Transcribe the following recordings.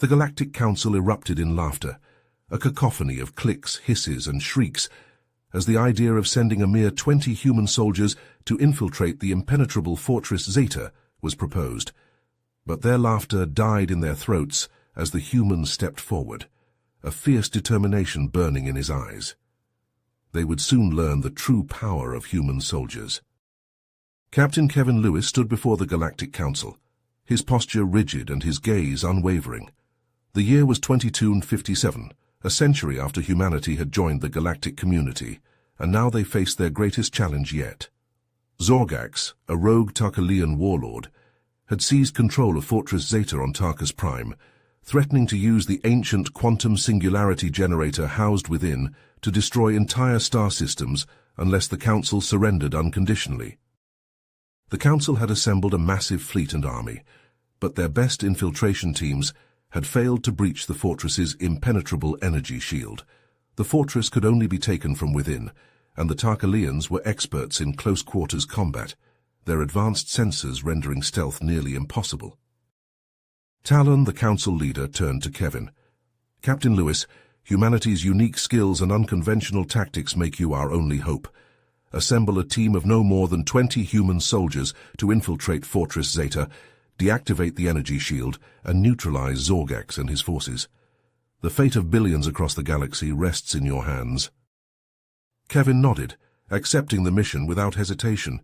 The Galactic Council erupted in laughter, a cacophony of clicks, hisses, and shrieks, as the idea of sending a mere 20 human soldiers to infiltrate the impenetrable Fortress Zeta was proposed. But their laughter died in their throats as the humans stepped forward, a fierce determination burning in his eyes. They would soon learn the true power of human soldiers. Captain Kevin Lewis stood before the Galactic Council, his posture rigid and his gaze unwavering. The year was 2257, a century after humanity had joined the galactic community, and now they faced their greatest challenge yet. Zorgax, a rogue Tarkalian warlord, had seized control of Fortress Zeta on Tarkus Prime, threatening to use the ancient quantum singularity generator housed within to destroy entire star systems unless the Council surrendered unconditionally. The Council had assembled a massive fleet and army, but their best infiltration teams had failed to breach the fortress's impenetrable energy shield. The fortress could only be taken from within, and the Tarkalians were experts in close-quarters combat, their advanced sensors rendering stealth nearly impossible. Talon, the Council leader, turned to Kevin. "Captain Lewis, humanity's unique skills and unconventional tactics make you our only hope. Assemble a team of no more than 20 human soldiers to infiltrate Fortress Zeta, deactivate the energy shield, and neutralize Zorgax and his forces. The fate of billions across the galaxy rests in your hands." Kevin nodded, accepting the mission without hesitation.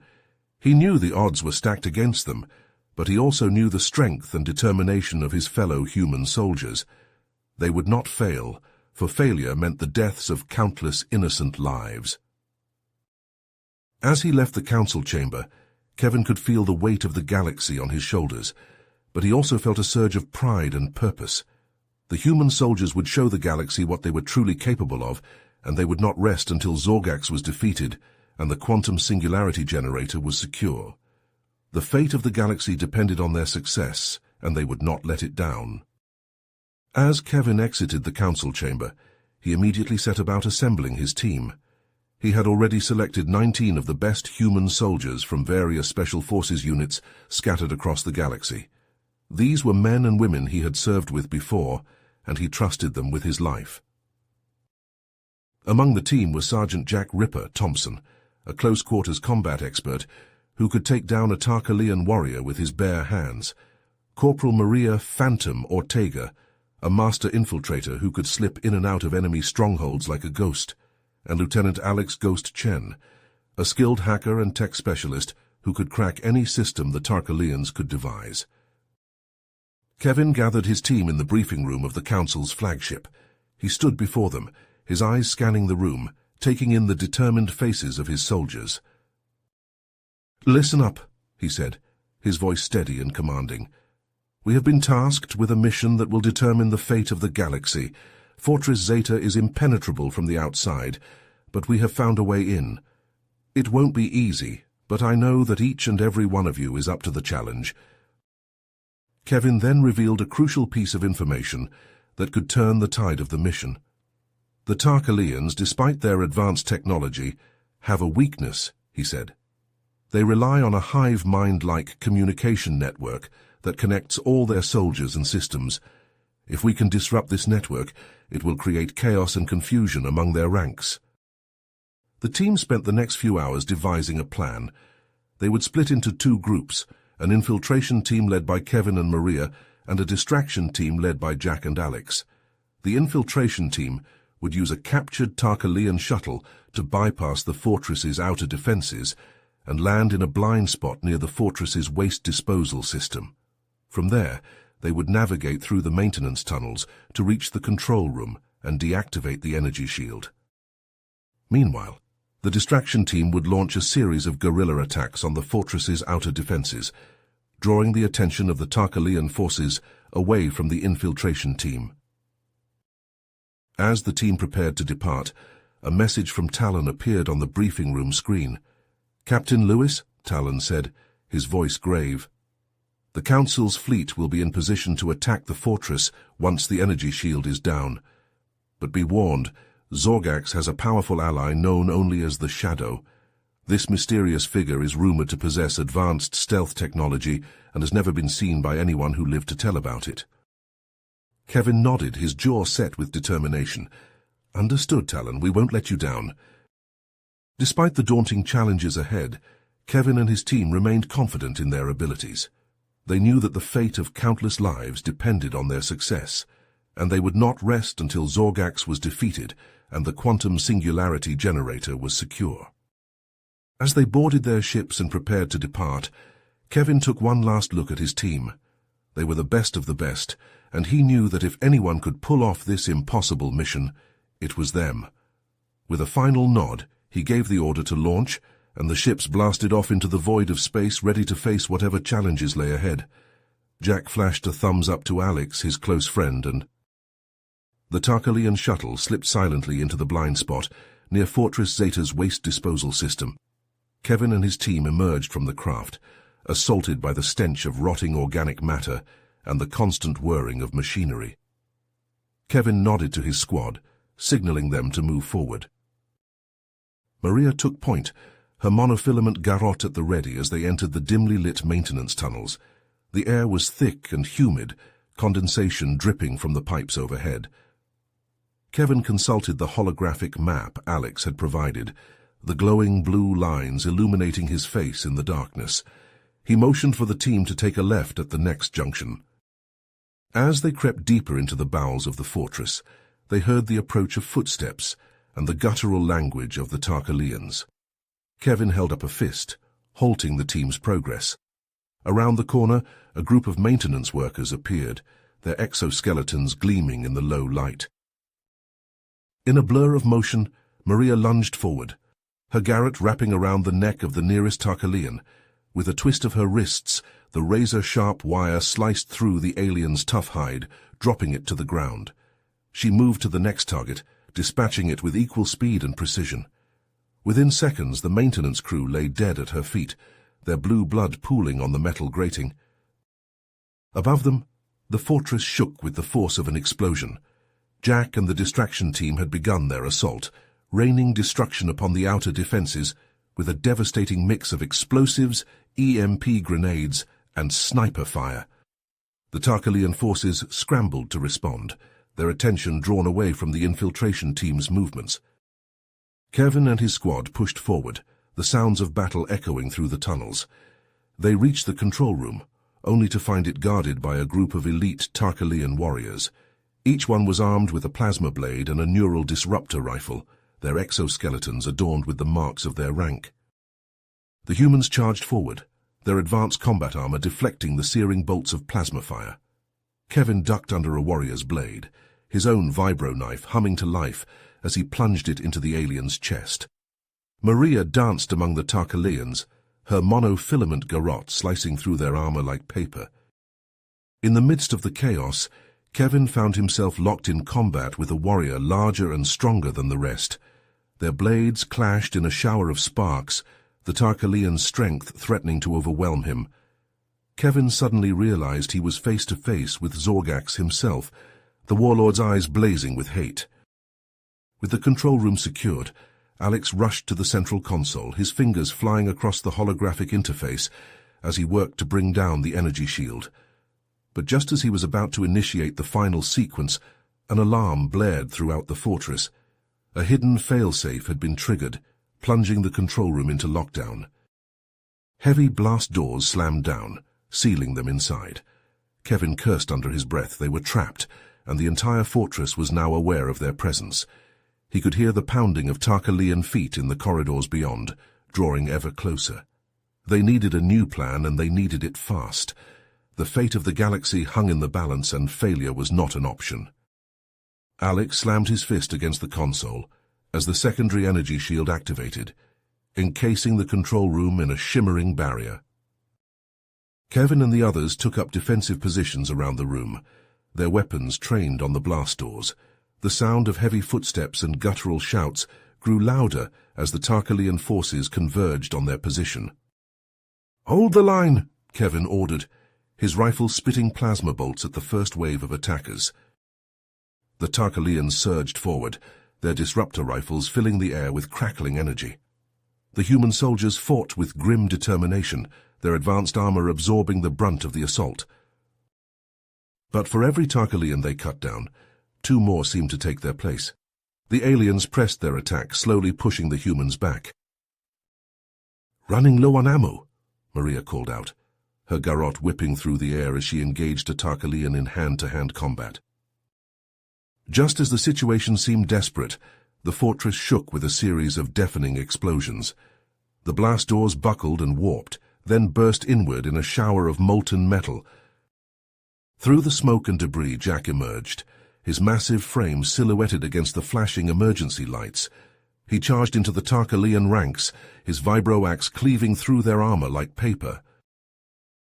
He knew the odds were stacked against them, but he also knew the strength and determination of his fellow human soldiers. They would not fail, for failure meant the deaths of countless innocent lives. As he left the council chamber, Kevin could feel the weight of the galaxy on his shoulders, but he also felt a surge of pride and purpose. The human soldiers would show the galaxy what they were truly capable of, and they would not rest until Zorgax was defeated and the quantum singularity generator was secure. The fate of the galaxy depended on their success, and they would not let it down. As Kevin exited the council chamber, he immediately set about assembling his team. He had already selected 19 of the best human soldiers from various special forces units scattered across the galaxy. These were men and women he had served with before, and he trusted them with his life. Among the team was Sergeant Jack Ripper Thompson, a close-quarters combat expert who could take down a Tarkalian warrior with his bare hands, Corporal Maria Phantom Ortega, a master infiltrator who could slip in and out of enemy strongholds like a ghost, and Lieutenant Alex Ghost Chen, a skilled hacker and tech specialist who could crack any system the Tarkalians could devise. Kevin gathered his team in the briefing room of the Council's flagship. He stood before them, his eyes scanning the room, taking in the determined faces of his soldiers. "Listen up," he said, his voice steady and commanding. "We have been tasked with a mission that will determine the fate of the galaxy. Fortress Zeta is impenetrable from the outside, but we have found a way in. It won't be easy, but I know that each and every one of you is up to the challenge." Kevin then revealed a crucial piece of information that could turn the tide of the mission. "The Tarkalians, despite their advanced technology, have a weakness," he said. "They rely on a hive mind-like communication network that connects all their soldiers and systems. If we can disrupt this network, it will create chaos and confusion among their ranks." The team spent the next few hours devising a plan. They would split into two groups, an infiltration team led by Kevin and Maria, and a distraction team led by Jack and Alex. The infiltration team would use a captured Tarkalian shuttle to bypass the fortress's outer defenses and land in a blind spot near the fortress's waste disposal system. From there, they would navigate through the maintenance tunnels to reach the control room and deactivate the energy shield. Meanwhile, the distraction team would launch a series of guerrilla attacks on the fortress's outer defenses, drawing the attention of the Tarkalian forces away from the infiltration team. As the team prepared to depart, a message from Talon appeared on the briefing room screen. "Captain Lewis," Talon said, his voice grave. "The Council's fleet will be in position to attack the fortress once the energy shield is down. But be warned, Zorgax has a powerful ally known only as the Shadow. This mysterious figure is rumored to possess advanced stealth technology and has never been seen by anyone who lived to tell about it." Kevin nodded, his jaw set with determination. "Understood, Talon, we won't let you down." Despite the daunting challenges ahead, Kevin and his team remained confident in their abilities. They knew that the fate of countless lives depended on their success, and they would not rest until Zorgax was defeated and the quantum singularity generator was secure. As they boarded their ships and prepared to depart, Kevin took one last look at his team. They were the best of the best, and he knew that if anyone could pull off this impossible mission, it was them. With a final nod, he gave the order to launch, and the ships blasted off into the void of space, ready to face whatever challenges lay ahead. Jack flashed a thumbs up to Alex, his close friend, and the Tarkalian shuttle slipped silently into the blind spot near Fortress Zeta's waste disposal system. Kevin and his team emerged from the craft, assaulted by the stench of rotting organic matter and the constant whirring of machinery. Kevin nodded to his squad, signaling them to move forward. Maria took point, her monofilament garrote at the ready as they entered the dimly lit maintenance tunnels. The air was thick and humid, condensation dripping from the pipes overhead. Kevin consulted the holographic map Alex had provided, the glowing blue lines illuminating his face in the darkness. He motioned for the team to take a left at the next junction. As they crept deeper into the bowels of the fortress, they heard the approach of footsteps and the guttural language of the Tarkalians. Kevin held up a fist, halting the team's progress. Around the corner, a group of maintenance workers appeared, their exoskeletons gleaming in the low light. In a blur of motion, Maria lunged forward, her garrote wrapping around the neck of the nearest Tarkalian. With a twist of her wrists, the razor-sharp wire sliced through the alien's tough hide, dropping it to the ground. She moved to the next target, dispatching it with equal speed and precision. Within seconds, the maintenance crew lay dead at her feet, their blue blood pooling on the metal grating. Above them, the fortress shook with the force of an explosion. Jack and the distraction team had begun their assault, raining destruction upon the outer defenses with a devastating mix of explosives, EMP grenades, and sniper fire. The Tarkalian forces scrambled to respond, their attention drawn away from the infiltration team's movements. Kevin and his squad pushed forward, the sounds of battle echoing through the tunnels. They reached the control room, only to find it guarded by a group of elite Tarkalian warriors. Each one was armed with a plasma blade and a neural disruptor rifle, their exoskeletons adorned with the marks of their rank. The humans charged forward, their advanced combat armor deflecting the searing bolts of plasma fire. Kevin ducked under a warrior's blade, his own vibro knife humming to life as he plunged it into the alien's chest. Maria danced among the Tarkalians, her monofilament garrote slicing through their armor like paper. In the midst of the chaos, Kevin found himself locked in combat with a warrior larger and stronger than the rest. Their blades clashed in a shower of sparks, the Tarkalian's strength threatening to overwhelm him. Kevin suddenly realized he was face to face with Zorgax himself, the warlord's eyes blazing with hate. With the control room secured, Alex rushed to the central console, his fingers flying across the holographic interface as he worked to bring down the energy shield. But just as he was about to initiate the final sequence, an alarm blared throughout the fortress. A hidden failsafe had been triggered, plunging the control room into lockdown. Heavy blast doors slammed down, sealing them inside. Kevin cursed under his breath. They were trapped, and the entire fortress was now aware of their presence. He could hear the pounding of Tarkalian feet in the corridors beyond, drawing ever closer. They needed a new plan, and they needed it fast. The fate of the galaxy hung in the balance, and failure was not an option. Alex slammed his fist against the console as the secondary energy shield activated, encasing the control room in a shimmering barrier. Kevin and the others took up defensive positions around the room, their weapons trained on the blast doors. The sound of heavy footsteps and guttural shouts grew louder as the Tarkalian forces converged on their position. "Hold the line," Kevin ordered, his rifle spitting plasma bolts at the first wave of attackers. The Tarkalians surged forward, their disruptor rifles filling the air with crackling energy. The human soldiers fought with grim determination, their advanced armor absorbing the brunt of the assault. But for every Tarkalian they cut down, 2 more seemed to take their place. The aliens pressed their attack, slowly pushing the humans back. "Running low on ammo," Maria called out, her garrote whipping through the air as she engaged a Tarkalian in hand-to-hand combat. Just as the situation seemed desperate, the fortress shook with a series of deafening explosions. The blast doors buckled and warped, then burst inward in a shower of molten metal. Through the smoke and debris, Jack emerged, his massive frame silhouetted against the flashing emergency lights. He charged into the Tarkalian ranks, his vibro-axe cleaving through their armor like paper.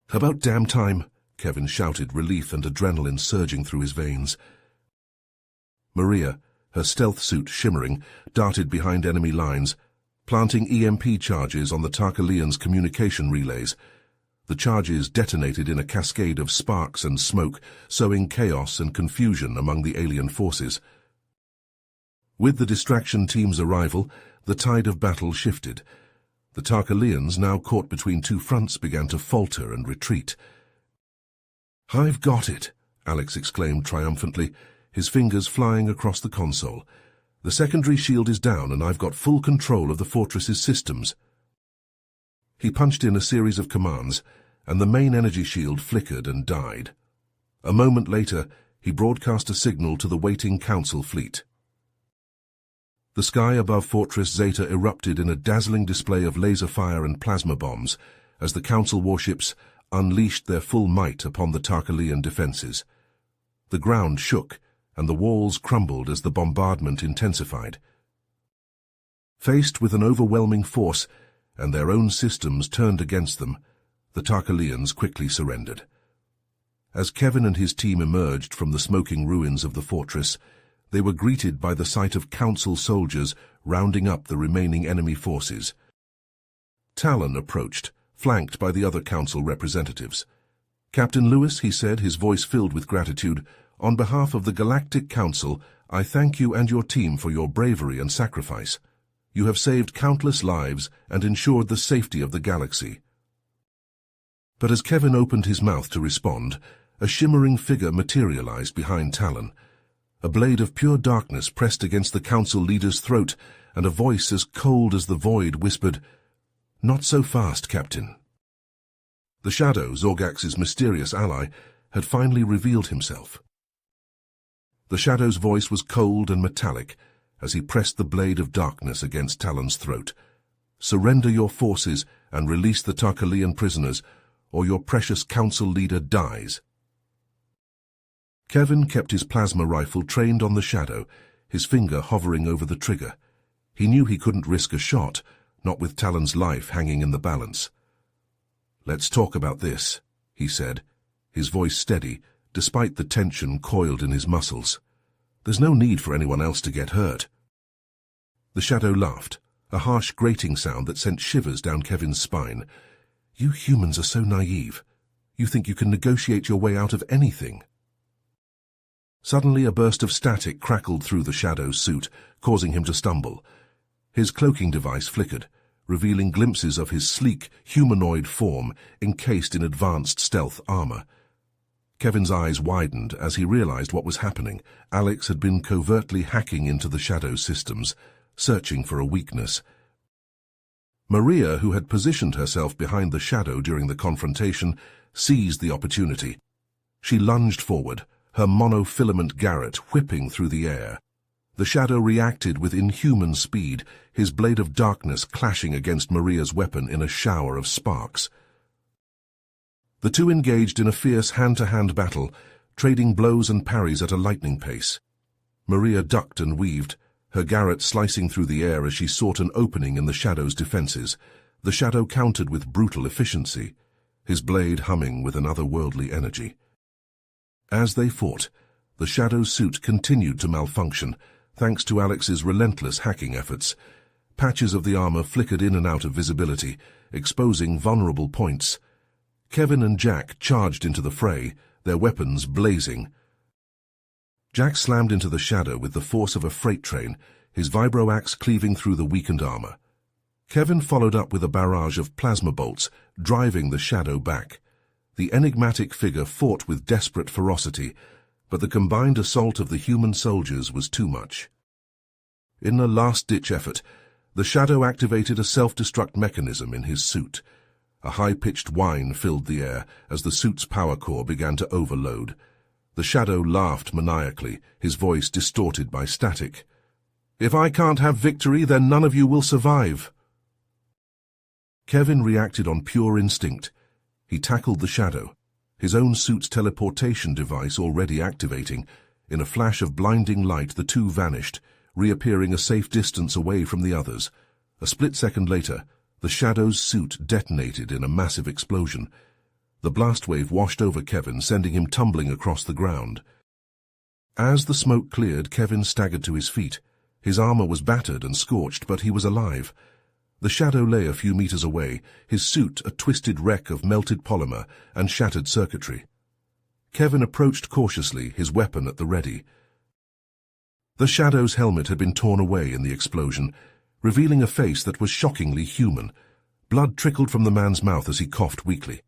"About damn time," Kevin shouted, relief and adrenaline surging through his veins. Maria, her stealth suit shimmering, darted behind enemy lines, planting EMP charges on the Tarkalians' communication relays. The charges detonated in a cascade of sparks and smoke, sowing chaos and confusion among the alien forces. With the distraction team's arrival, the tide of battle shifted. The Tarkalians, now caught between 2 fronts, began to falter and retreat. "I've got it," Alex exclaimed triumphantly, his fingers flying across the console. "The secondary shield is down and I've got full control of the fortress's systems." He punched in a series of commands, and the main energy shield flickered and died. A moment later, he broadcast a signal to the waiting Council fleet. The sky above Fortress Zeta erupted in a dazzling display of laser fire and plasma bombs as the Council warships unleashed their full might upon the Tarkalian defenses. The ground shook, and the walls crumbled as the bombardment intensified. Faced with an overwhelming force, and their own systems turned against them, the Tarkalians quickly surrendered. As Kevin and his team emerged from the smoking ruins of the fortress, they were greeted by the sight of Council soldiers rounding up the remaining enemy forces. Talon approached, flanked by the other Council representatives. "Captain Lewis," he said, his voice filled with gratitude, "on behalf of the Galactic Council, I thank you and your team for your bravery and sacrifice. You have saved countless lives and ensured the safety of the galaxy." But as Kevin opened his mouth to respond, a shimmering figure materialized behind Talon. A blade of pure darkness pressed against the Council leader's throat, and a voice as cold as the void whispered, "Not so fast, Captain." The Shadow, Zorgax's mysterious ally, had finally revealed himself. The Shadow's voice was cold and metallic as he pressed the blade of darkness against Talon's throat. "Surrender your forces and release the Tarkalian prisoners, or your precious Council leader dies." Kevin kept his plasma rifle trained on the Shadow, his finger hovering over the trigger. He knew he couldn't risk a shot, not with Talon's life hanging in the balance. "Let's talk about this," he said, his voice steady, despite the tension coiled in his muscles. "There's no need for anyone else to get hurt." The Shadow laughed, a harsh grating sound that sent shivers down Kevin's spine. "You humans are so naive. You think you can negotiate your way out of anything." Suddenly a burst of static crackled through the Shadow's suit, causing him to stumble. His cloaking device flickered, revealing glimpses of his sleek, humanoid form encased in advanced stealth armor. Kevin's eyes widened as he realized what was happening. Alex had been covertly hacking into the Shadow's systems, searching for a weakness. Maria, who had positioned herself behind the Shadow during the confrontation, seized the opportunity. She lunged forward, her monofilament garret whipping through the air. The Shadow reacted with inhuman speed, his blade of darkness clashing against Maria's weapon in a shower of sparks. The two engaged in a fierce hand-to-hand battle, trading blows and parries at a lightning pace. Maria ducked and weaved, her garret slicing through the air as she sought an opening in the Shadow's defenses. The Shadow countered with brutal efficiency, his blade humming with an otherworldly energy. As they fought, the Shadow's suit continued to malfunction, thanks to Alex's relentless hacking efforts. Patches of the armor flickered in and out of visibility, exposing vulnerable points. Kevin and Jack charged into the fray, their weapons blazing. Jack slammed into the Shadow with the force of a freight train, his vibro-axe cleaving through the weakened armor. Kevin followed up with a barrage of plasma bolts, driving the Shadow back. The enigmatic figure fought with desperate ferocity, but the combined assault of the human soldiers was too much. In a last-ditch effort, the Shadow activated a self-destruct mechanism in his suit. A high-pitched whine filled the air as the suit's power core began to overload. The Shadow laughed maniacally, his voice distorted by static. "If I can't have victory, then none of you will survive." Kevin reacted on pure instinct. He tackled the Shadow, his own suit's teleportation device already activating. In a flash of blinding light, the two vanished, reappearing a safe distance away from the others. A split second later, the Shadow's suit detonated in a massive explosion. The blast wave washed over Kevin, sending him tumbling across the ground. As the smoke cleared, Kevin staggered to his feet. His armor was battered and scorched, but he was alive. The Shadow lay a few meters away, his suit a twisted wreck of melted polymer and shattered circuitry. Kevin approached cautiously, his weapon at the ready. The Shadow's helmet had been torn away in the explosion, revealing a face that was shockingly human. Blood trickled from the man's mouth as he coughed weakly.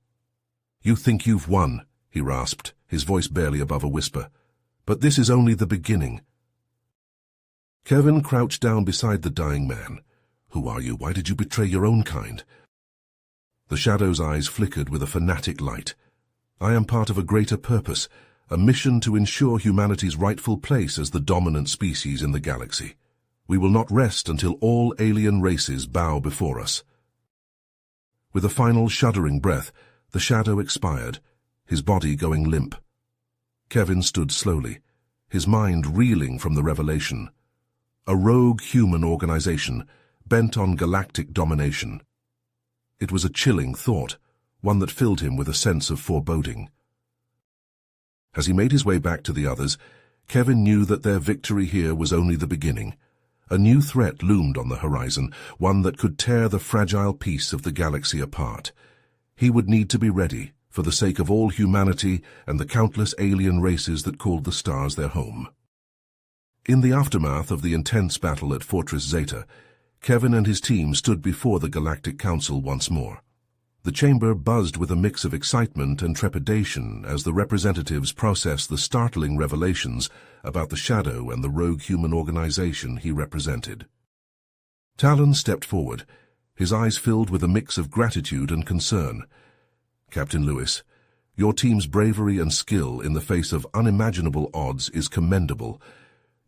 "You think you've won," he rasped, his voice barely above a whisper. "But this is only the beginning." Kevin crouched down beside the dying man. "Who are you? Why did you betray your own kind?" The Shadow's eyes flickered with a fanatic light. "I am part of a greater purpose, a mission to ensure humanity's rightful place as the dominant species in the galaxy. We will not rest until all alien races bow before us." With a final shuddering breath, the Shadow expired, his body going limp. Kevin stood slowly, his mind reeling from the revelation. A rogue human organization, bent on galactic domination. It was a chilling thought, one that filled him with a sense of foreboding. As he made his way back to the others, Kevin knew that their victory here was only the beginning. A new threat loomed on the horizon, one that could tear the fragile piece of the galaxy apart. He would need to be ready, for the sake of all humanity and the countless alien races that called the stars their home. In the aftermath of the intense battle at Fortress Zeta, Kevin and his team stood before the Galactic Council once more. The chamber buzzed with a mix of excitement and trepidation as the representatives processed the startling revelations about the Shadow and the rogue human organization he represented. Talon stepped forward, his eyes filled with a mix of gratitude and concern. "Captain Lewis, your team's bravery and skill in the face of unimaginable odds is commendable.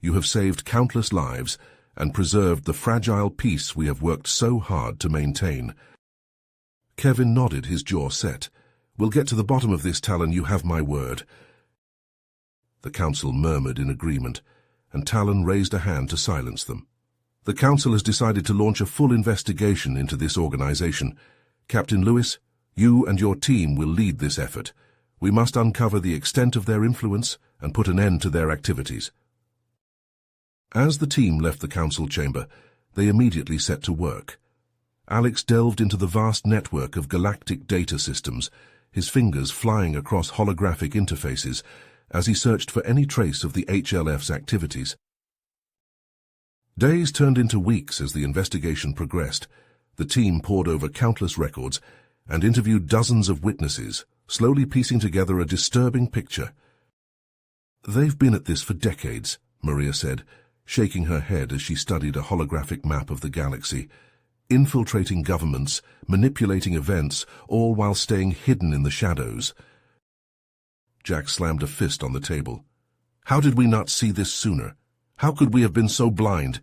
You have saved countless lives and preserved the fragile peace we have worked so hard to maintain." Kevin nodded, his jaw set. "We'll get to the bottom of this, Talon, you have my word." The council murmured in agreement, and Talon raised a hand to silence them. "The council has decided to launch a full investigation into this organization. Captain Lewis, you and your team will lead this effort. We must uncover the extent of their influence and put an end to their activities." As the team left the council chamber, they immediately set to work. Alex delved into the vast network of galactic data systems, his fingers flying across holographic interfaces as he searched for any trace of the HLF's activities. Days turned into weeks as the investigation progressed. The team pored over countless records and interviewed dozens of witnesses, slowly piecing together a disturbing picture. "They've been at this for decades," Maria said, shaking her head as she studied a holographic map of the galaxy. "Infiltrating governments, manipulating events, all while staying hidden in the shadows." Jack slammed a fist on the table. "How did we not see this sooner? How could we have been so blind?"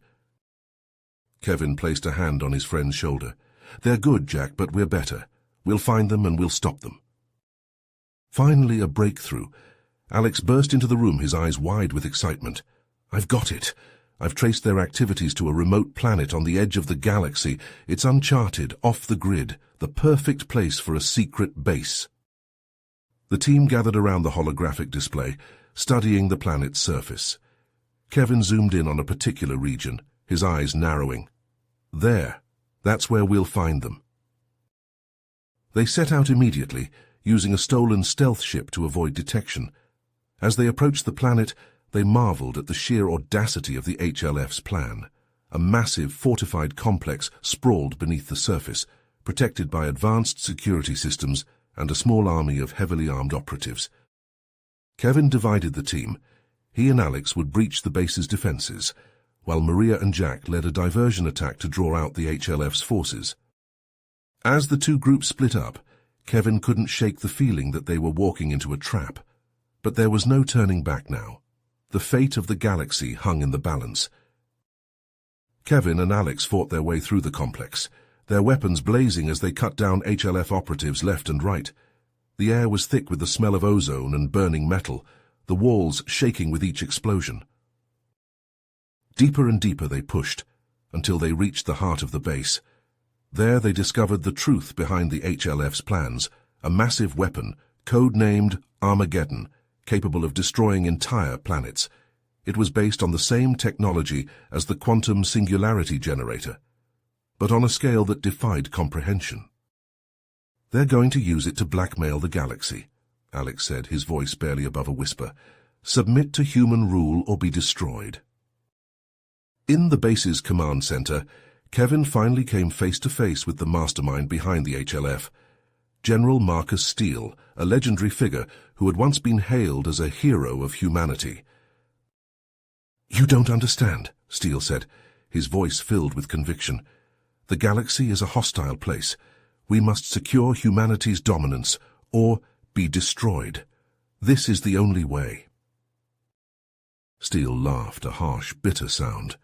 Kevin placed a hand on his friend's shoulder. "They're good, Jack, but we're better. We'll find them and we'll stop them." Finally, a breakthrough. Alex burst into the room, his eyes wide with excitement. "I've got it. I've traced their activities to a remote planet on the edge of the galaxy. It's uncharted, off the grid, the perfect place for a secret base." The team gathered around the holographic display, studying the planet's surface. Kevin zoomed in on a particular region, his eyes narrowing. "There. That's where we'll find them." They set out immediately, using a stolen stealth ship to avoid detection. As they approached the planet, they marveled at the sheer audacity of the HLF's plan. A massive, fortified complex sprawled beneath the surface, protected by advanced security systems and a small army of heavily armed operatives. Kevin divided the team. He and Alex would breach the base's defenses, while Maria and Jack led a diversion attack to draw out the HLF's forces. As the two groups split up, Kevin couldn't shake the feeling that they were walking into a trap. But there was no turning back now. The fate of the galaxy hung in the balance. Kevin and Alex fought their way through the complex, their weapons blazing as they cut down HLF operatives left and right. The air was thick with the smell of ozone and burning metal, the walls shaking with each explosion. Deeper and deeper they pushed, until they reached the heart of the base. There they discovered the truth behind the HLF's plans, a massive weapon, code-named Armageddon, capable of destroying entire planets. It was based on the same technology as the quantum singularity generator, but on a scale that defied comprehension. "They're going to use it to blackmail the galaxy," Alex said, his voice barely above a whisper. "Submit to human rule or be destroyed." In the base's command center, Kevin finally came face to face with the mastermind behind the HLF, General Marcus Steele, a legendary figure who had once been hailed as a hero of humanity. "You don't understand," Steele said, his voice filled with conviction. "The galaxy is a hostile place. We must secure humanity's dominance, or be destroyed. This is the only way." Steele laughed, a harsh, bitter sound.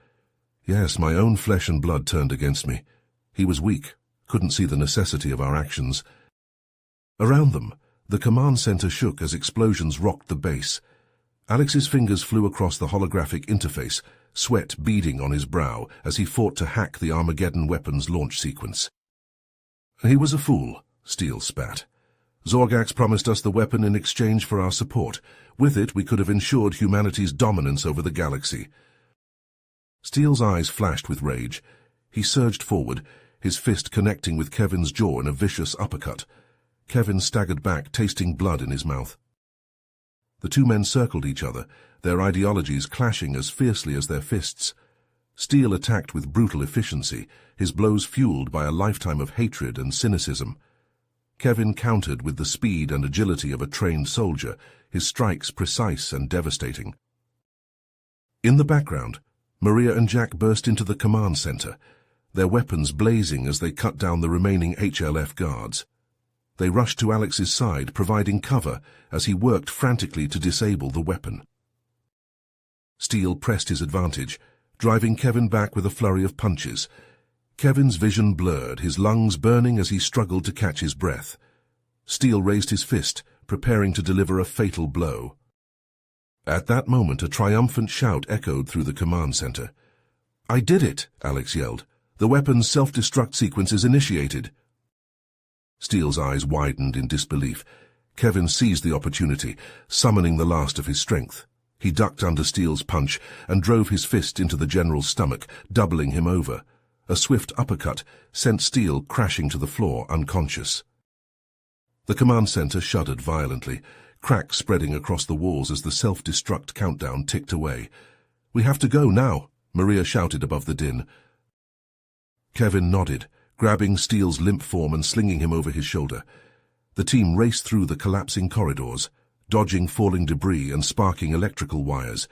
"Yes, my own flesh and blood turned against me. He was weak, couldn't see the necessity of our actions." Around them, the command center shook as explosions rocked the base. Alex's fingers flew across the holographic interface, sweat beading on his brow as he fought to hack the Armageddon weapon's launch sequence. "He was a fool," Steele spat. "Zorgax promised us the weapon in exchange for our support. With it, we could have ensured humanity's dominance over the galaxy." Steele's eyes flashed with rage. He surged forward, his fist connecting with Kevin's jaw in a vicious uppercut. Kevin staggered back, tasting blood in his mouth. The two men circled each other, their ideologies clashing as fiercely as their fists. Steele attacked with brutal efficiency, his blows fueled by a lifetime of hatred and cynicism. Kevin countered with the speed and agility of a trained soldier, his strikes precise and devastating. In the background, Maria and Jack burst into the command center, their weapons blazing as they cut down the remaining HLF guards. They rushed to Alex's side, providing cover as he worked frantically to disable the weapon. Steele pressed his advantage, driving Kevin back with a flurry of punches. Kevin's vision blurred, his lungs burning as he struggled to catch his breath. Steele raised his fist, preparing to deliver a fatal blow. At that moment, a triumphant shout echoed through the command center. "I did it!" Alex yelled. "The weapon's self-destruct sequence is initiated." Steele's eyes widened in disbelief. Kevin seized the opportunity, summoning the last of his strength. He ducked under Steele's punch and drove his fist into the general's stomach, doubling him over. A swift uppercut sent Steele crashing to the floor, unconscious. The command center shuddered violently, cracks spreading across the walls as the self-destruct countdown ticked away. "We have to go now," Maria shouted above the din. Kevin nodded, grabbing Steele's limp form and slinging him over his shoulder. The team raced through the collapsing corridors, dodging falling debris and sparking electrical wires.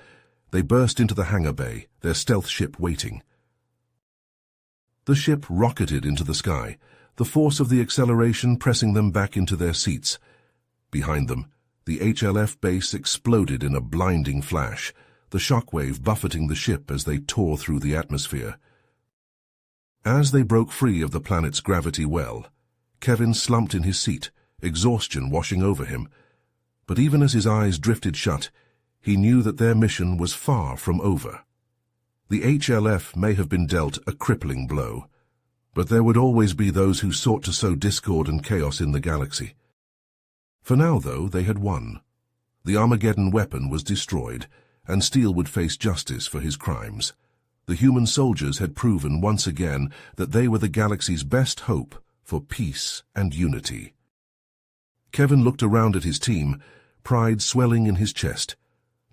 They burst into the hangar bay, their stealth ship waiting. The ship rocketed into the sky, the force of the acceleration pressing them back into their seats. Behind them, the HLF base exploded in a blinding flash, the shockwave buffeting the ship as they tore through the atmosphere. As they broke free of the planet's gravity well, Kevin slumped in his seat, exhaustion washing over him. But even as his eyes drifted shut, he knew that their mission was far from over. The HLF may have been dealt a crippling blow, but there would always be those who sought to sow discord and chaos in the galaxy. For now, though, they had won. The Armageddon weapon was destroyed, and Steele would face justice for his crimes. The human soldiers had proven once again that they were the galaxy's best hope for peace and unity. Kevin looked around at his team, pride swelling in his chest.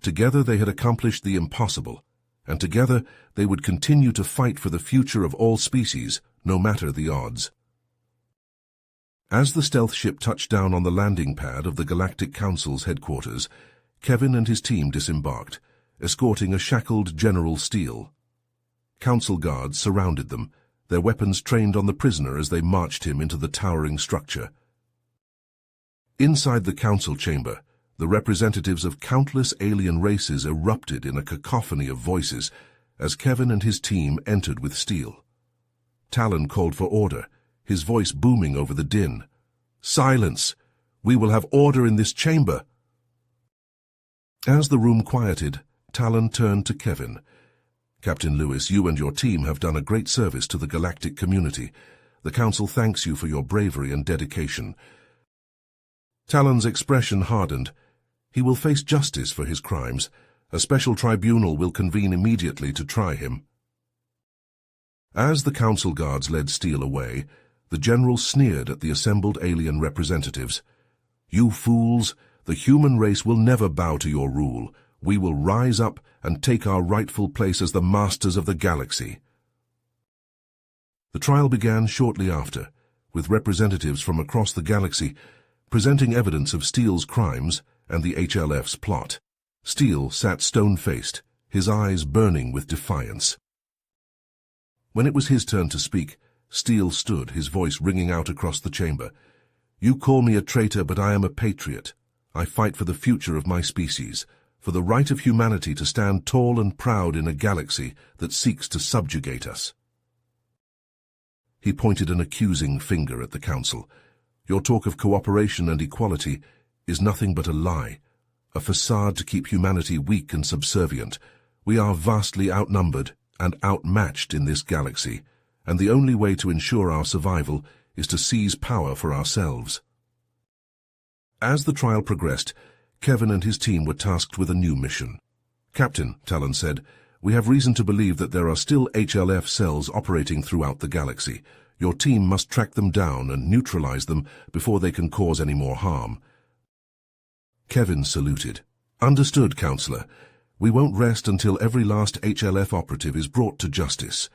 Together they had accomplished the impossible, and together they would continue to fight for the future of all species, no matter the odds. As the stealth ship touched down on the landing pad of the Galactic Council's headquarters, Kevin and his team disembarked, escorting a shackled General Steele. Council guards surrounded them, their weapons trained on the prisoner as they marched him into the towering structure. Inside the council chamber, the representatives of countless alien races erupted in a cacophony of voices as Kevin and his team entered with Steele. Talon called for order, his voice booming over the din. "Silence! We will have order in this chamber!" As the room quieted, Talon turned to Kevin. "Captain Lewis, you and your team have done a great service to the galactic community. The Council thanks you for your bravery and dedication." Talon's expression hardened. He will face justice for his crimes. A special tribunal will convene immediately to try him. As the Council guards led Steele away, the general sneered at the assembled alien representatives. "You fools! The human race will never bow to your rule. We will rise up and take our rightful place as the masters of the galaxy." The trial began shortly after, with representatives from across the galaxy presenting evidence of Steele's crimes and the HLF's plot. Steele sat stone-faced, his eyes burning with defiance. When it was his turn to speak, Steele stood, his voice ringing out across the chamber. "You call me a traitor, but I am a patriot. I fight for the future of my species, for the right of humanity to stand tall and proud in a galaxy that seeks to subjugate us." He pointed an accusing finger at the Council. "Your talk of cooperation and equality is nothing but a lie, a facade to keep humanity weak and subservient. We are vastly outnumbered and outmatched in this galaxy, and the only way to ensure our survival is to seize power for ourselves." As the trial progressed, Kevin and his team were tasked with a new mission. "Captain," Talon said, "we have reason to believe that there are still HLF cells operating throughout the galaxy. Your team must track them down and neutralize them before they can cause any more harm." Kevin saluted. "Understood, Counselor. We won't rest until every last HLF operative is brought to justice."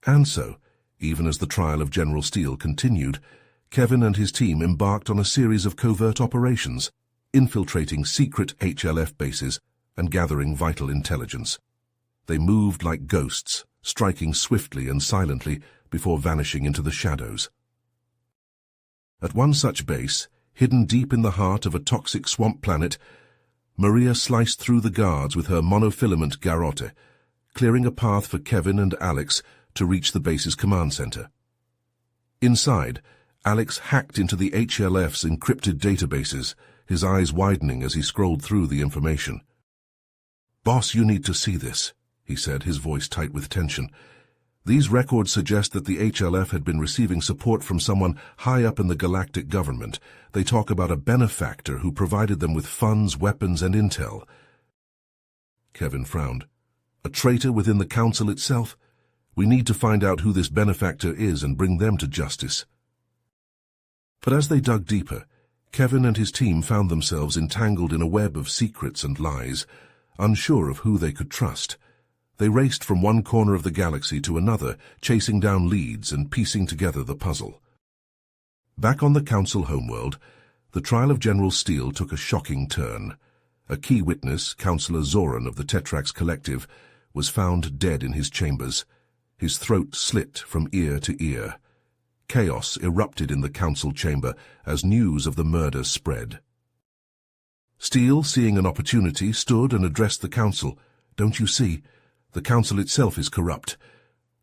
And so, even as the trial of General Steele continued, Kevin and his team embarked on a series of covert operations, infiltrating secret HLF bases and gathering vital intelligence. They moved like ghosts, striking swiftly and silently before vanishing into the shadows. At one such base, hidden deep in the heart of a toxic swamp planet, Maria sliced through the guards with her monofilament garrote, clearing a path for Kevin and Alex to reach the base's command center. Inside, Alex hacked into the HLF's encrypted databases, his eyes widening as he scrolled through the information. "Boss, you need to see this," he said, his voice tight with tension. "These records suggest that the HLF had been receiving support from someone high up in the galactic government. They talk about a benefactor who provided them with funds, weapons, and intel." Kevin frowned. "A traitor within the Council itself? We need to find out who this benefactor is and bring them to justice." But as they dug deeper, Kevin and his team found themselves entangled in a web of secrets and lies, unsure of who they could trust. They raced from one corner of the galaxy to another, chasing down leads and piecing together the puzzle. Back on the Council homeworld, the trial of General Steele took a shocking turn. A key witness, Councillor Zoran of the Tetrax Collective, was found dead in his chambers, his throat slit from ear to ear. Chaos erupted in the council chamber as news of the murder spread. Steele, seeing an opportunity, stood and addressed the council. "Don't you see? The council itself is corrupt.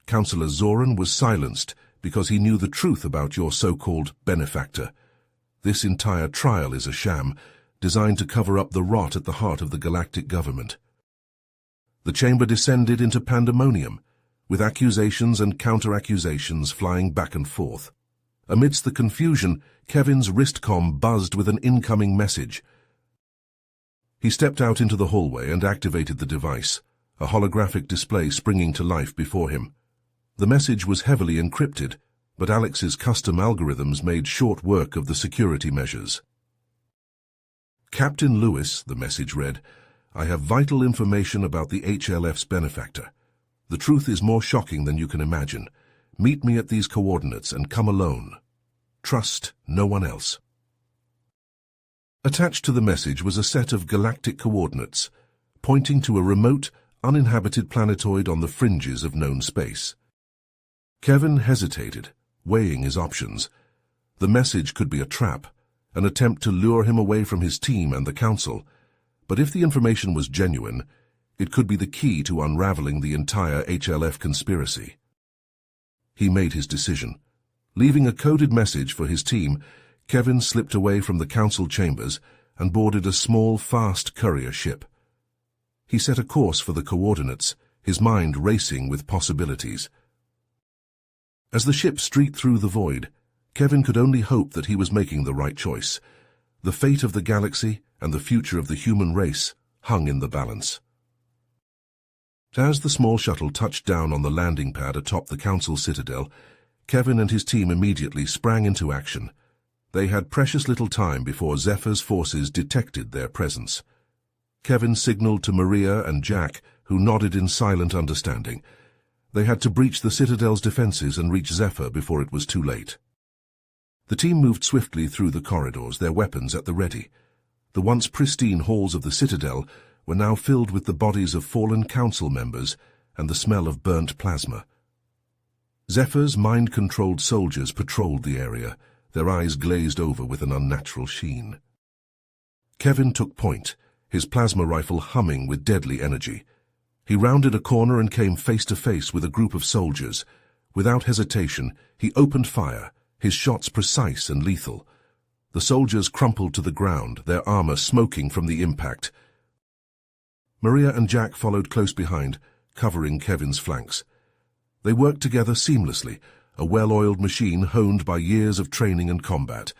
Councillor Zoran was silenced because he knew the truth about your so-called benefactor. This entire trial is a sham, designed to cover up the rot at the heart of the galactic government." The chamber descended into pandemonium, with accusations and counter-accusations flying back and forth. Amidst the confusion, Kevin's wristcom buzzed with an incoming message. He stepped out into the hallway and activated the device, a holographic display springing to life before him. The message was heavily encrypted, but Alex's custom algorithms made short work of the security measures. "Captain Lewis," the message read, "I have vital information about the HLF's benefactor. The truth is more shocking than you can imagine. Meet me at these coordinates and come alone. Trust no one else. Attached to the message was a set of galactic coordinates, pointing to a remote, uninhabited planetoid on the fringes of known space. Kevin hesitated, weighing his options. The message could be a trap, an attempt to lure him away from his team and the Council, but if the information was genuine, it could be the key to unraveling the entire HLF conspiracy. He made his decision. Leaving a coded message for his team, Kevin slipped away from the Council chambers and boarded a small, fast courier ship. He set a course for the coordinates, his mind racing with possibilities. As the ship streaked through the void, Kevin could only hope that he was making the right choice. The fate of the galaxy and the future of the human race hung in the balance. As the small shuttle touched down on the landing pad atop the Council citadel, Kevin and his team immediately sprang into action. They had precious little time before Zephyr's forces detected their presence. Kevin signaled to Maria and Jack, who nodded in silent understanding. They had to breach the citadel's defenses and reach Zephyr before it was too late. The team moved swiftly through the corridors, their weapons at the ready. The once pristine halls of the citadel were now filled with the bodies of fallen council members and the smell of burnt plasma. Zephyr's mind-controlled soldiers patrolled the area, their eyes glazed over with an unnatural sheen. Kevin took point, his plasma rifle humming with deadly energy. He rounded a corner and came face to face with a group of soldiers. Without hesitation, he opened fire, his shots precise and lethal. The soldiers crumpled to the ground, their armor smoking from the impact. Maria and Jack followed close behind, covering Kevin's flanks. They worked together seamlessly, a well-oiled machine honed by years of training and combat.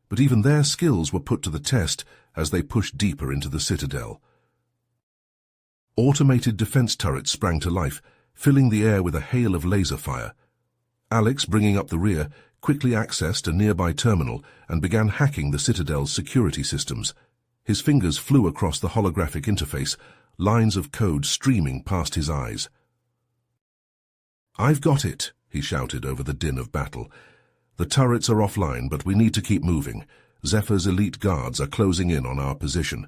But even their skills were put to the test as they pushed deeper into the citadel. Automated defense turrets sprang to life, filling the air with a hail of laser fire. Alex, bringing up the rear, quickly accessed a nearby terminal and began hacking the citadel's security systems. His fingers flew across the holographic interface, lines of code streaming past his eyes. "I've got it," he shouted over the din of battle. "The turrets are offline, but we need to keep moving. Zephyr's elite guards are closing in on our position."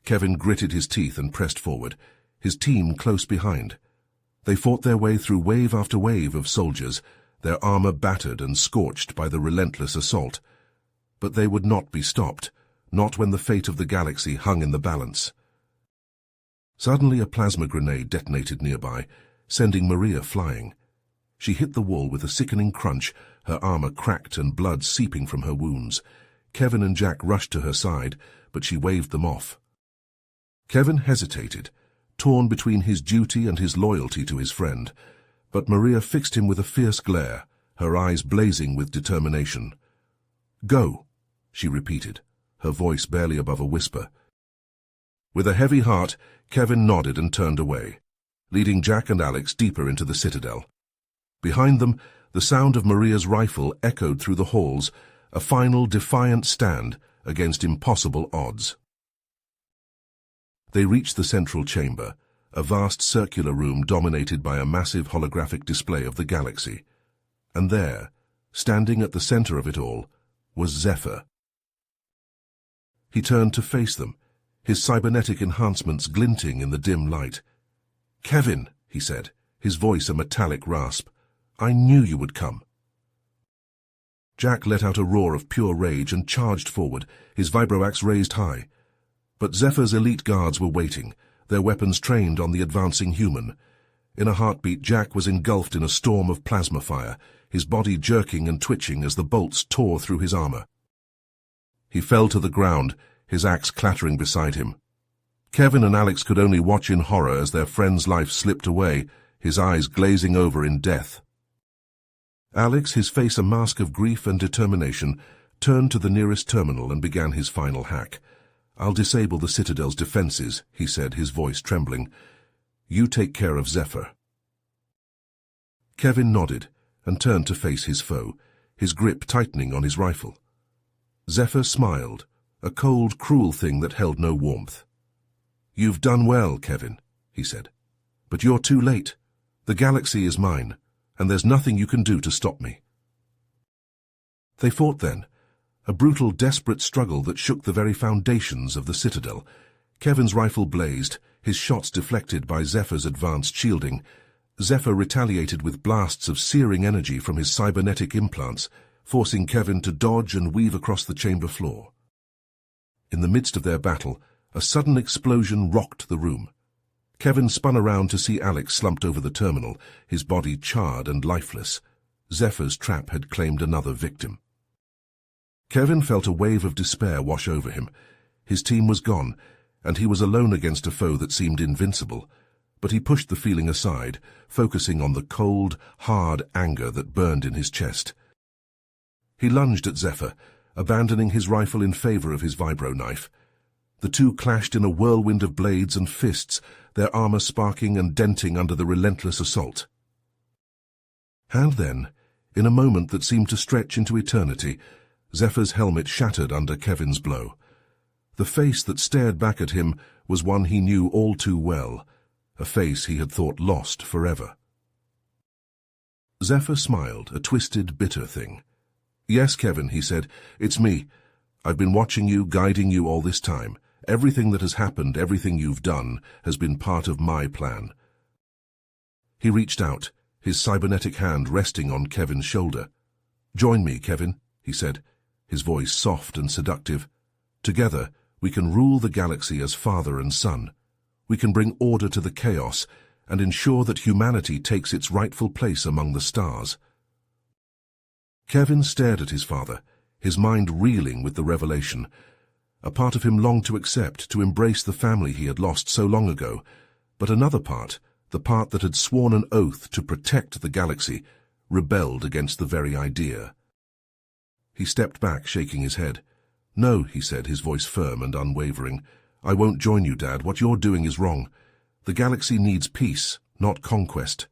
Kevin gritted his teeth and pressed forward, his team close behind. They fought their way through wave after wave of soldiers, their armor battered and scorched by the relentless assault. But they would not be stopped, not when the fate of the galaxy hung in the balance. Suddenly a plasma grenade detonated nearby, sending Maria flying. She hit the wall with a sickening crunch, her armor cracked and blood seeping from her wounds. Kevin and Jack rushed to her side, but she waved them off. Kevin hesitated, torn between his duty and his loyalty to his friend, but Maria fixed him with a fierce glare, her eyes blazing with determination. "Go," she repeated, her voice barely above a whisper. With a heavy heart, Kevin nodded and turned away, leading Jack and Alex deeper into the citadel. Behind them, the sound of Maria's rifle echoed through the halls, a final defiant stand against impossible odds. They reached the central chamber, a vast circular room dominated by a massive holographic display of the galaxy. And there, standing at the center of it all, was Zephyr. He turned to face them, his cybernetic enhancements glinting in the dim light. "Kevin," he said, his voice a metallic rasp, "I knew you would come." Jack let out a roar of pure rage and charged forward, his vibroaxe raised high. But Zephyr's elite guards were waiting, their weapons trained on the advancing human. In a heartbeat, Jack was engulfed in a storm of plasma fire, his body jerking and twitching as the bolts tore through his armor. He fell to the ground, his axe clattering beside him. Kevin and Alex could only watch in horror as their friend's life slipped away, his eyes glazing over in death. Alex, his face a mask of grief and determination, turned to the nearest terminal and began his final hack. "I'll disable the Citadel's defenses," he said, his voice trembling. "You take care of Zephyr." Kevin nodded and turned to face his foe, his grip tightening on his rifle. Zephyr smiled, a cold, cruel thing that held no warmth. "You've done well, Kevin," he said. "But you're too late. The galaxy is mine, and there's nothing you can do to stop me." They fought then, a brutal, desperate struggle that shook the very foundations of the citadel. Kevin's rifle blazed, his shots deflected by Zephyr's advanced shielding. Zephyr retaliated with blasts of searing energy from his cybernetic implants, forcing Kevin to dodge and weave across the chamber floor. In the midst of their battle, a sudden explosion rocked the room. Kevin spun around to see Alex slumped over the terminal, his body charred and lifeless. Zephyr's trap had claimed another victim. Kevin felt a wave of despair wash over him. His team was gone, and he was alone against a foe that seemed invincible. But he pushed the feeling aside, focusing on the cold, hard anger that burned in his chest. He lunged at Zephyr, abandoning his rifle in favor of his vibro knife. The two clashed in a whirlwind of blades and fists, their armor sparking and denting under the relentless assault. And then, in a moment that seemed to stretch into eternity, Zephyr's helmet shattered under Kevin's blow. The face that stared back at him was one he knew all too well, a face he had thought lost forever. Zephyr smiled, a twisted, bitter thing. "Yes, Kevin," he said, "it's me. I've been watching you, guiding you all this time. Everything that has happened, everything you've done, has been part of my plan." He reached out, his cybernetic hand resting on Kevin's shoulder. "Join me, Kevin," he said, his voice soft and seductive. "Together, we can rule the galaxy as father and son. We can bring order to the chaos and ensure that humanity takes its rightful place among the stars." Kevin stared at his father, his mind reeling with the revelation. A part of him longed to accept, to embrace the family he had lost so long ago, but another part, the part that had sworn an oath to protect the galaxy, rebelled against the very idea. He stepped back, shaking his head. "No," he said, his voice firm and unwavering. "I won't join you, Dad. What you're doing is wrong. The galaxy needs peace, not conquest.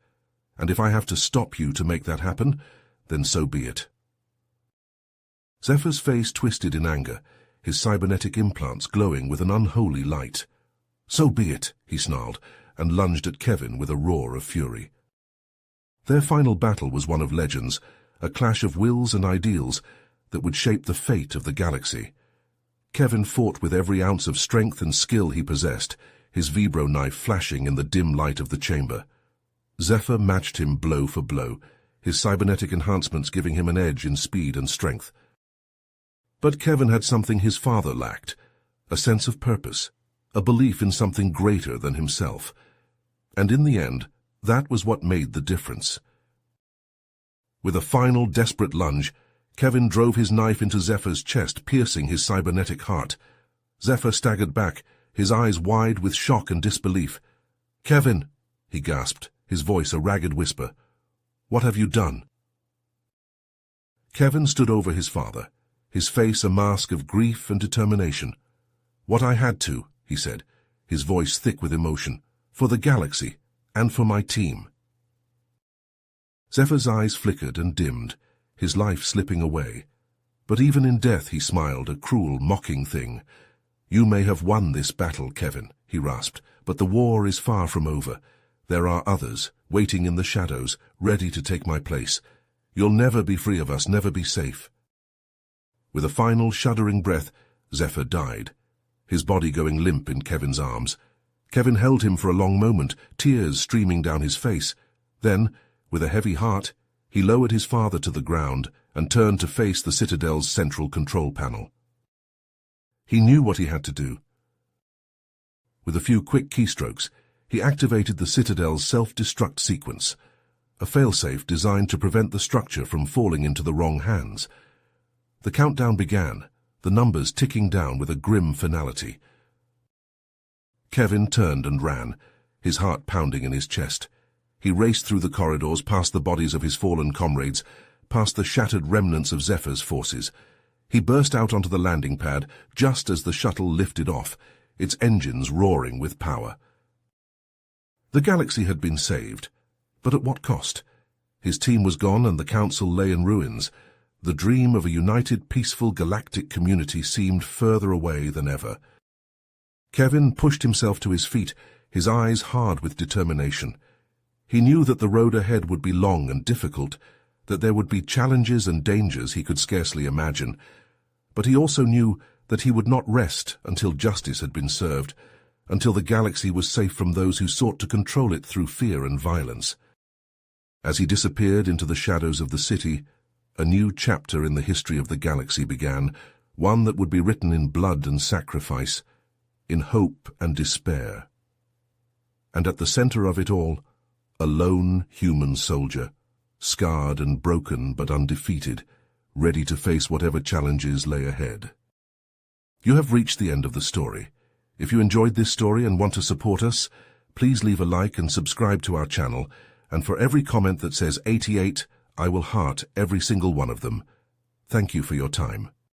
And if I have to stop you to make that happen, then so be it." Zephyr's face twisted in anger, his cybernetic implants glowing with an unholy light. "So be it," he snarled, and lunged at Kevin with a roar of fury. Their final battle was one of legends, a clash of wills and ideals that would shape the fate of the galaxy. Kevin fought with every ounce of strength and skill he possessed, his vibro knife flashing in the dim light of the chamber. Zephyr matched him blow for blow, his cybernetic enhancements giving him an edge in speed and strength. But Kevin had something his father lacked, a sense of purpose, a belief in something greater than himself. And in the end, that was what made the difference. With a final, desperate lunge, Kevin drove his knife into Zephyr's chest, piercing his cybernetic heart. Zephyr staggered back, his eyes wide with shock and disbelief. "Kevin," he gasped, his voice a ragged whisper. "What have you done?" Kevin stood over his father, his face a mask of grief and determination. "What I had to," he said, his voice thick with emotion, "for the galaxy and for my team." Zephyr's eyes flickered and dimmed, his life slipping away. But even in death he smiled, a cruel, mocking thing. "You may have won this battle, Kevin," he rasped, "but the war is far from over. There are others, waiting in the shadows, ready to take my place. You'll never be free of us, never be safe." With a final, shuddering breath, Zephyr died, his body going limp in Kevin's arms. Kevin held him for a long moment, tears streaming down his face. Then, with a heavy heart, he lowered his father to the ground and turned to face the Citadel's central control panel. He knew what he had to do. With a few quick keystrokes, he activated the Citadel's self-destruct sequence, a failsafe designed to prevent the structure from falling into the wrong hands. The countdown began, the numbers ticking down with a grim finality. Kevin turned and ran, his heart pounding in his chest. He raced through the corridors, past the bodies of his fallen comrades, past the shattered remnants of Zephyr's forces. He burst out onto the landing pad just as the shuttle lifted off, its engines roaring with power. The galaxy had been saved, but at what cost? His team was gone and the Council lay in ruins. The dream of a united, peaceful galactic community seemed further away than ever. Kevin pushed himself to his feet, his eyes hard with determination. He knew that the road ahead would be long and difficult, that there would be challenges and dangers he could scarcely imagine, but he also knew that he would not rest until justice had been served, until the galaxy was safe from those who sought to control it through fear and violence. As he disappeared into the shadows of the city, a new chapter in the history of the galaxy began, one that would be written in blood and sacrifice, in hope and despair. And at the center of it all, a lone human soldier, scarred and broken but undefeated, ready to face whatever challenges lay ahead. You have reached the end of the story. If you enjoyed this story and want to support us, please leave a like and subscribe to our channel, and for every comment that says 88, I will heart every single one of them. Thank you for your time.